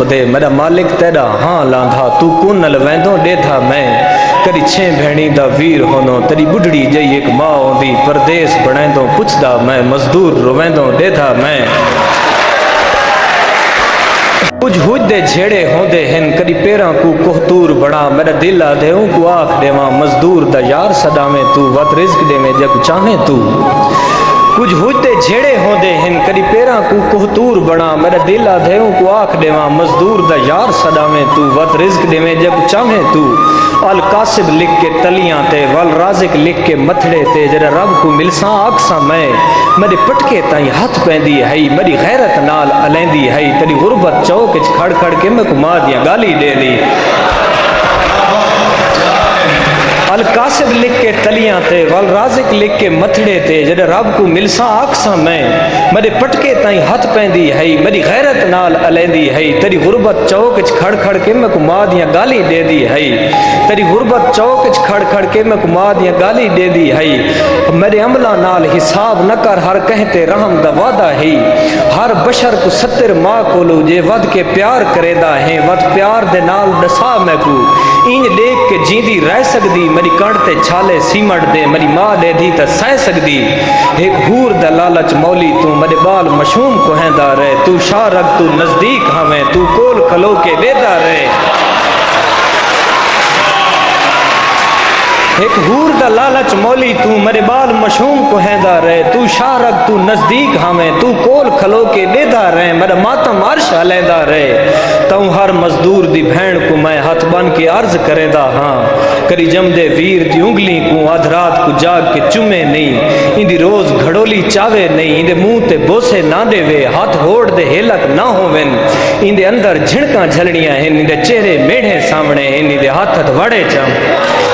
दे मेरा मालिक तेरा हाँ लांधा तू कुन नल वेंदो डेथा मैं कदी छे भेणी दा वीर होनो तेरी बुढ़ड़ी जई एक माँ होंदी परदेस बणेंदो पुछदा मैं मजदूर रोवेंदो डेथा मैं कुछ हुजदे झेड़े होंदे हिन कदी पेरां को कोहतूर बना मेरा दिल आ देऊं को आख देवां मजदूर दा यार सदावें तू वत रिज़्क देवें जग चाहें तू कुछ हुजदे झेड़े होंदे हिन कदी पेरां को कोहतूर बना मेरा दिल आ देऊं को आख देवां मजदूर दा यार सदावें तू वत रिज़्क देवें जग चाहें तू अल कासिब लिख के तलियां ते वल राज़िक लिख के मथड़े ते जरा रब को मिलसां आखसां मैं मेरे पटके ताईं हथ पैंदी हई मेरी गैरत नाल अलेंदी हई तेरी गुरबत चौक च खड़ खड़ के मैं कुमां दियां गाली देंदी अल कासिब लिख के तलियां ते वल राज़िक लिख के मथड़े ते जरा रब को मिलसां आखसां मैं मेरे पटके ताईं हथ पैंदी हई मेरी गैरत नाल अलेंदी हई तेरी गुरबत चौक च खड़ खड़ के मैं कुमां दियां गाली देंदी हई तेरी गुरबत चौक च खड़ खड़ के मैं कुमां दियां गाली देंदी हई मेरे अमला नाल हिसाब न कर हर कहते रहम दा वादा ही हर बशर को 70 माँ कोलो जे वध के प्यार करेदा है वध प्यार दे नाल दसा मैं को इंज देख के जींदी रह सकदी मेरी कण ते छाले सीमट दे मेरी माँ दे दी त सह सकदी एक हूर दा लालच मौली तू मेरे बाल मशूम कोहेंदा रहे तू शाह रग तू नजदीक हमें तू कोल खलो के वेदा रहे एक हूर दा लालच मौली तू मेरे बाल मशूम कोहेंदा रहे तू शाह रग तू नजदीक हमें तू कोल खलो के वेदा रहे मेरा मातम अर्श हलेंदा रहे तू हर मजदूर दी भैन को मैं हाथ बन के अर्ज करेंदा हाँ करी जमदे वीर दी उंगली को आध रात को जाग के चुमे नहीं इंदी रोज घड़ोली चावे नहीं इंदे मुंह ते बोसे ना देवे हाथ होड़ दे हेलक ना होवेन इंदे अंदर झिणका झलड़ियां हैं इंदे चेहरे मेढ़े सामने हैं इंदे हाथ वड़े चम